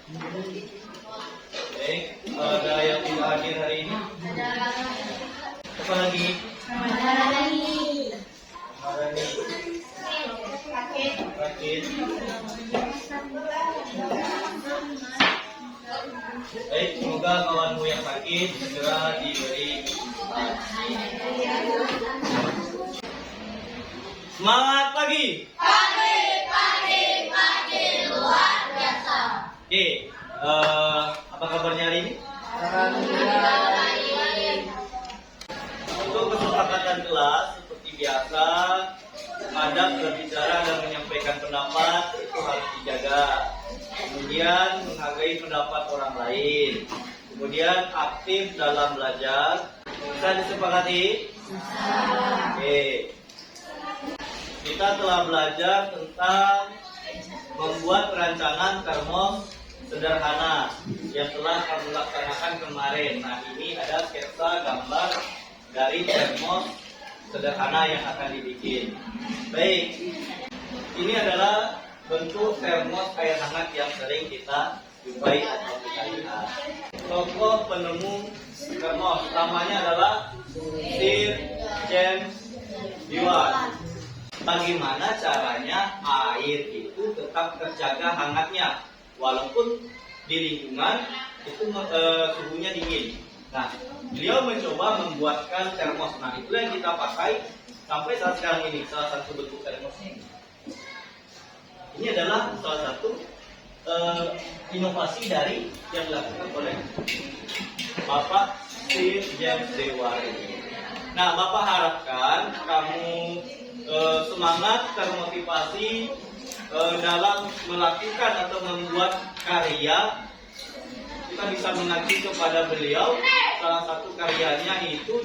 Baik, ada yang tidak hadir hari ini. Apa lagi? Sakit. Baik, semoga kawanmu yang sakit segera diberi. Semangat pagi. Pagi luar biasa. Oke, apa kabarnya hari ini? Untuk kesepakatan kelas seperti biasa, adab berbicara dan menyampaikan pendapat itu harus dijaga. Kemudian menghargai pendapat orang lain. Kemudian aktif dalam belajar. Bisa disepakati? Oke. Kita telah belajar tentang membuat rancangan termos sederhana yang telah kami laksanakan kemarin. Nah, ini ada sketsa gambar dari termos sederhana yang akan dibikin. Baik, ini adalah bentuk termos air hangat yang sering kita jumpai atau kita lihat. Tokoh penemu termos namanya adalah Sir James Dewar. Bagaimana caranya air itu tetap terjaga hangatnya walaupun di lingkungan itu suhunya dingin. Nah, beliau mencoba membuatkan termos. Nah, itulah yang kita pakai sampai saat sekarang ini. Salah satu bentuk termosnya ini adalah salah satu inovasi dari yang dilakukan oleh Bapak Sir James Dewar. Nah, Bapak harapkan kamu semangat, termotivasi dalam melakukan atau membuat karya. Kita bisa mengacu kepada beliau, salah satu karyanya itu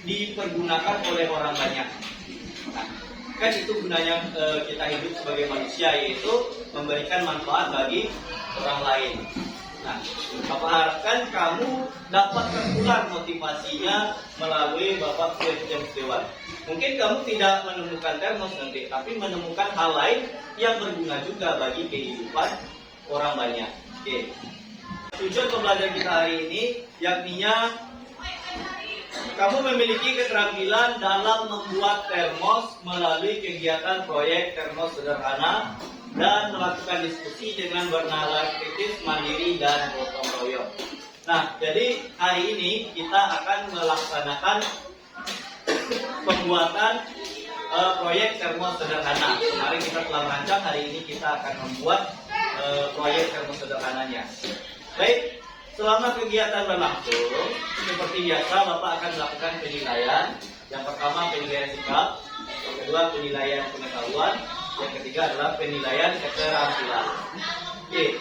dipergunakan oleh orang banyak. Nah, kan itu gunanya kita hidup sebagai manusia, yaitu memberikan manfaat bagi orang lain. Nah, Bapak harapkan kamu dapat tertular motivasinya melalui Bapak Sir James Dewar. Mungkin kamu tidak menemukan termos nanti, tapi menemukan hal lain yang berguna juga bagi kehidupan orang banyak. Oke. Tujuan pembelajaran kita hari ini, yakninya kamu memiliki keterampilan dalam membuat termos melalui kegiatan proyek termos sederhana dan melakukan diskusi dengan bernalar kritis, mandiri, dan gotong royong. Nah, jadi hari ini kita akan melaksanakan pembuatan proyek termos sederhana. Kemarin kita telah merancang, hari ini kita akan membuat proyek termos sederhananya. Baik, selama kegiatan berlangsung, seperti biasa Bapak akan melakukan penilaian. Yang pertama penilaian sikap, yang kedua penilaian pengetahuan, yang ketiga adalah penilaian keterampilan. Oke.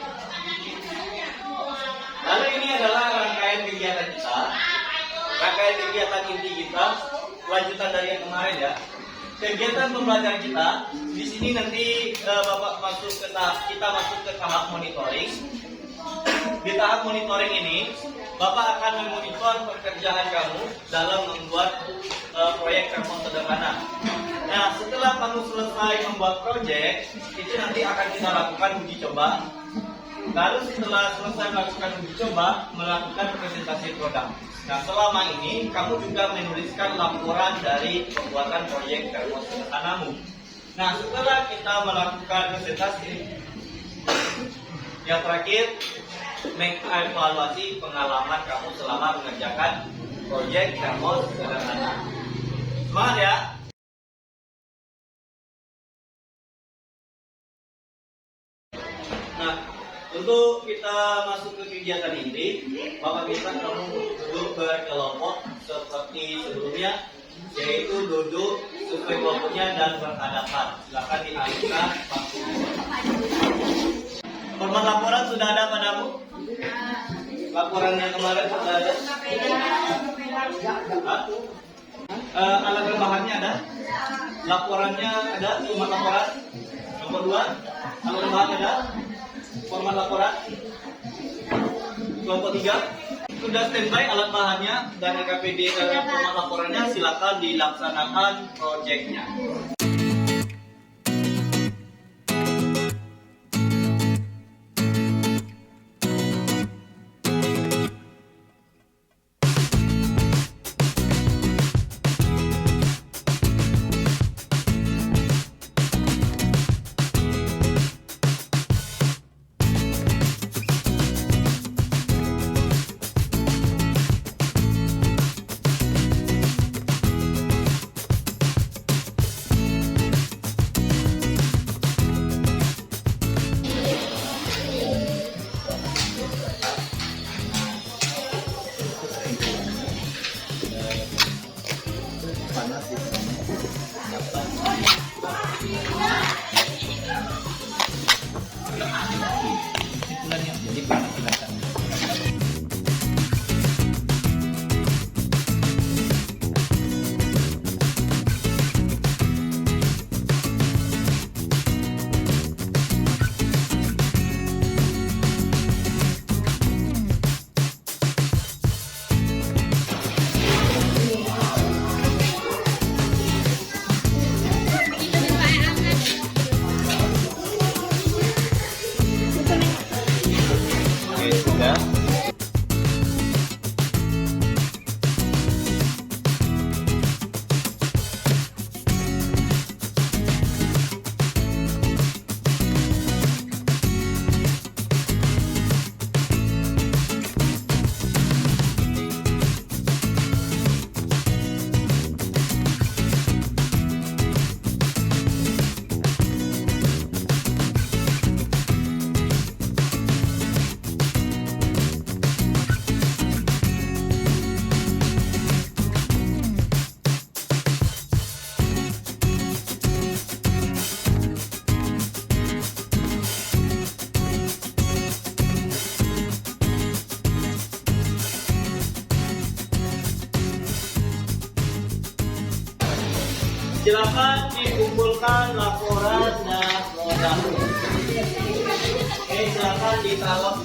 Lalu ini adalah rangkaian kegiatan kita, rangkaian kegiatan inti kita, lanjutan dari yang kemarin ya. Kegiatan pembelajaran kita di sini nanti Bapak kita masuk ke tahap monitoring. Di tahap monitoring ini, Bapak akan memonitor pekerjaan kamu dalam membuat proyek termos sederhana. Nah, setelah kamu selesai membuat proyek, itu nanti akan kita lakukan uji coba. Lalu setelah selesai melakukan uji coba, melakukan presentasi produk. Nah, selama ini kamu juga menuliskan laporan dari pembuatan proyek termos sederhanamu. Nah, setelah kita melakukan presentasi, yang terakhir mengevaluasi pengalaman kamu selama mengerjakan proyek termos sederhana. Semangat ya! Nah, untuk kita masuk ke kegiatan inti, Bapak minta kamu duduk berkelompok seperti sebelumnya, yaitu duduk sesuai kelompoknya dan berhadapan. Silakan dialihkan waktu. Format laporan sudah ada padamu? Laporan yang kemarin sudah ada? Alat bahannya ada? Laporannya ada? Format laporan? Nomor 2, alat bahan ada? Format laporan? Kelompok 3 sudah standby alat bahannya dan KPD format laporannya, silakan dilaksanakan proyeknya. silakan dikumpulkan laporan dan produk. Oke, silakan ditaruh.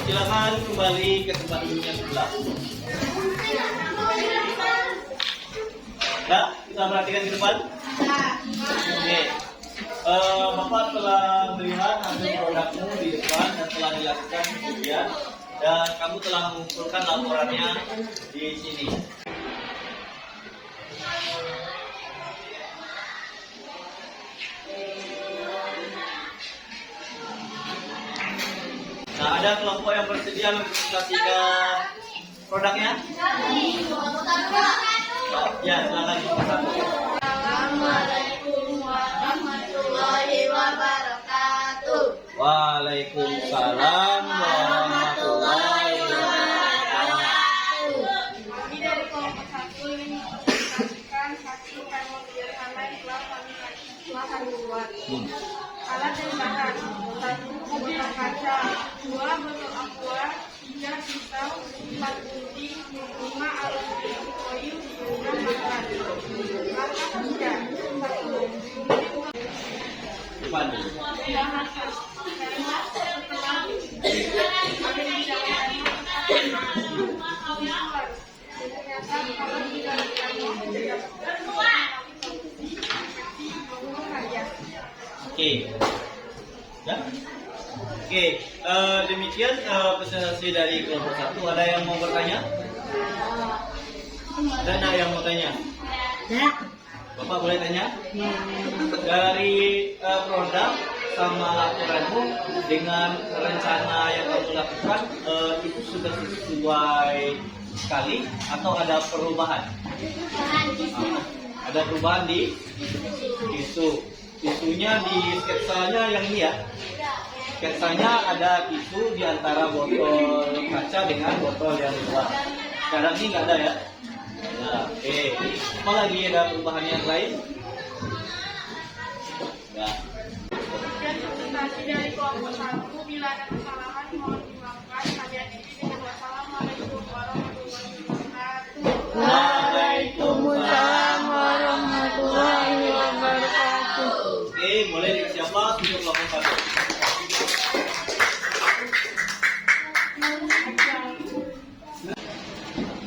Silakan kembali ke tempat duduknya sebelah. Nah, kita perhatikan ke depan. Oke. Bapak telah melihat hasil produkmu di depan dan telah dilakukan pengujian, dan kamu telah mengumpulkan laporannya di sini. Nah, ada kelompok yang bersedia mempresentasikan produknya? Ya, silakan kelompok satu. Assalamualaikum warahmatullahi wabarakatuh. Waalaikumsalam warahmatullahi wabarakatuh. Kami dari kelompok 1 ingin mempresentasikan hasil pengujian karena yang telah kami buat. Alat dan bahan: 1 botol kaca, 2 botol aqua, 3 pisau, 4 gunting, 5 alat koyu, 6 makan. Langkah 3. 1. Depan. Bahan setelah kami menjalankan ternyata kalau tidak Oke. Ya. Oke, demikian presentasi dari kelompok 1. Ada yang mau bertanya? Ada yang mau tanya? Bapak boleh tanya? Dari produk sama laporanmu dengan rencana yang kamu lakukan, itu sudah sesuai sekali atau ada perubahan? Ada perubahan di tisu. Tisunya di sketsanya yang ini ya. Sketsanya ada tisu di antara botol kaca dengan botol yang luar. Sekarang ini nggak ada ya. Nah, oke. Apa lagi ada perubahan yang lain? Ya. dan presentasi dari kelompok 1. Bila ada kesalahan mohon dimaafkan. Hadiah ini dengan wassalamualaikum warahmatullahi wabarakatuh. Waalaikumsalam warahmatullahi wabarakatuh. Oke, boleh dikasih apa untuk kelompok 1?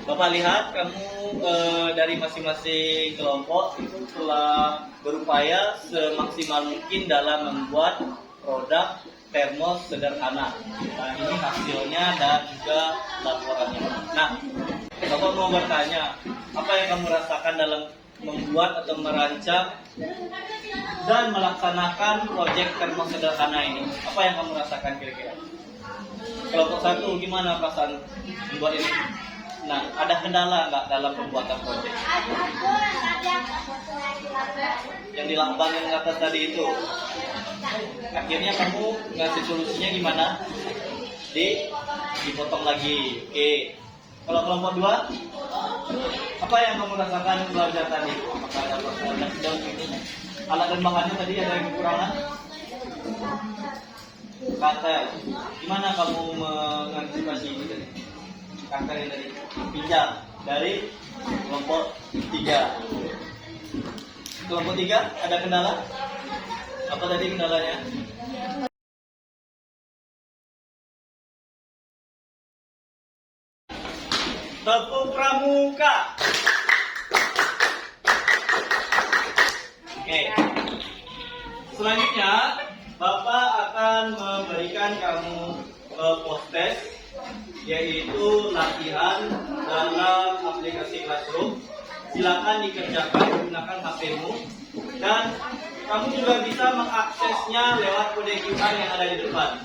Bapak lihat kamu dari masing-masing kelompok itu telah berupaya semaksimal mungkin dalam membuat produk termos sederhana. Nah, ini hasilnya dan juga laporannya. Nah, Bapak mau bertanya, apa yang kamu rasakan dalam membuat atau merancang dan melaksanakan proyek termos sederhana ini? Apa yang kamu rasakan kira-kira? Kelompok 1 gimana perasaan membuat ini? Nah, ada kendala nggak dalam pembuatan proyek? Yang di lamban yang atas tadi itu. Akhirnya kamu ngasih solusinya gimana? Dipotong lagi. Oke. Kalau kelompok 2, apa yang kamu rasakan belajar tadi? Apakah ada persoalan sedang ini? Alat dan bahannya tadi ada yang kekurangan? Kata, gimana kamu mengantisipasi ini tadi? Kata yang tadi pinjam dari kelompok 3. Kelompok 3 ada kendala? Apa tadi kendalanya? Tepuk pramuka. Oke. Selanjutnya, Bapak akan memberikan kamu post test, yaitu latihan dalam aplikasi Classroom. Silakan dikerjakan menggunakan HP-mu, dan kamu juga bisa mengaksesnya lewat kode QR yang ada di depan.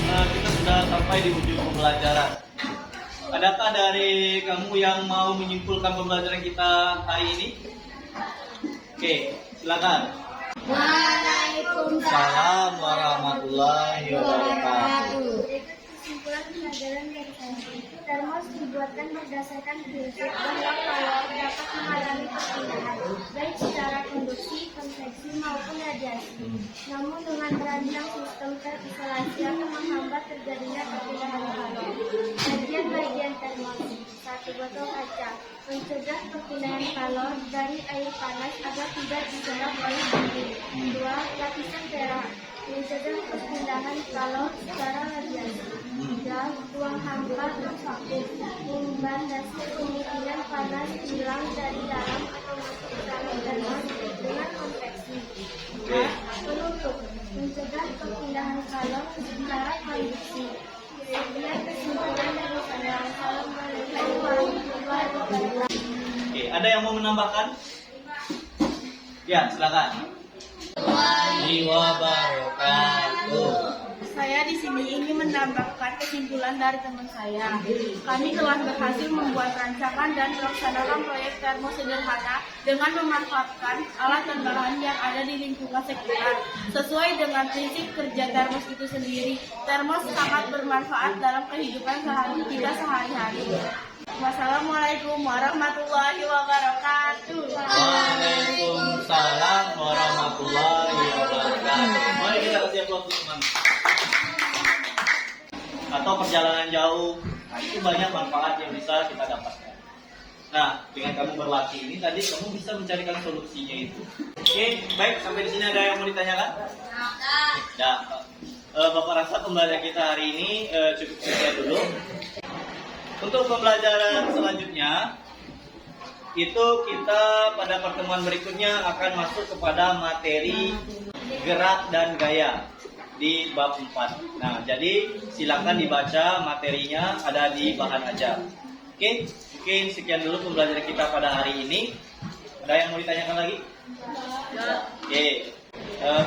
Nah, kita sudah sampai di ujung pembelajaran. Adakah dari kamu yang mau menyimpulkan pembelajaran kita hari ini? Oke, silakan. Waalaikumsalam warahmatullahi wabarakatuh. Kesimpulan pelajaran dari saya, termos dibuatkan berdasarkan prinsip bahwa kalor dapat mengalami perpindahan, baik secara konduksi, konveksi maupun radiasi. Namun dengan merancang sistem terisolasi akan menghambat terjadinya perpindahan kalor. Bagian-bagian termos: 1. Botol kaca mencegah perpindahan kalor dari air panas agar tidak diserap oleh dingin. 2. Lapisan perak mencegah perpindahan kalor secara radiasi. 3. Ruang hampa dan vakum membatasi kemungkinan panas hilang dari dalam atau masuk ke dalam termos dengan konveksi. 4. Penutup mencegah perpindahan kalor secara konduksi. Sekian kesimpulan dari saya. Assalamualaikum warahmatullahi wabarakatuh. Oke, ada yang mau menambahkan? Ya, silakan. Wabarakatuh. Saya di sini ingin menambahkan kesimpulan dari teman saya. Kami telah berhasil membuat rancangan dan melaksanakan proyek termos sederhana dengan memanfaatkan alat dan bahan yang ada di lingkungan sekitar. Sesuai dengan prinsip kerja termos itu sendiri, termos sangat bermanfaat dalam kehidupan kita sehari-hari. Wassalamualaikum warahmatullahi wabarakatuh. Waalaikumsalam warahmatullahi wabarakatuh. Mari kita kasih aplaus teman. Atau perjalanan jauh, nah itu banyak manfaat yang bisa kita dapatkan. Nah, dengan kamu berlatih ini tadi kamu bisa mencarikan solusinya itu. Oke, baik, sampai di sini ada yang mau ditanyakan? Ya, Bapak rasa pembelajaran kita hari ini cukup sekian dulu. Untuk pembelajaran selanjutnya, itu kita pada pertemuan berikutnya akan masuk kepada materi gerak dan gaya di bab 4. Nah, jadi silakan dibaca materinya, ada di bahan ajar. Oke, mungkin sekian dulu pembelajaran kita pada hari ini. Ada yang mau ditanyakan lagi? Oke,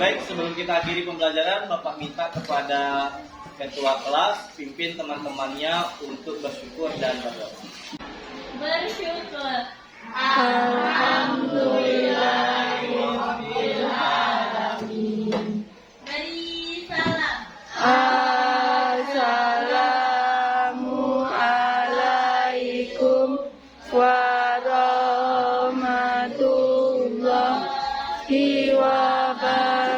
baik, sebelum kita akhiri pembelajaran, Bapak minta kepada ketua kelas pimpin teman-temannya untuk bersyukur dan berdoa. Bersyukur. Alhamdulillahirabbil alamin. Beri salam. Assalamualaikum warahmatullahi wabarakatuh.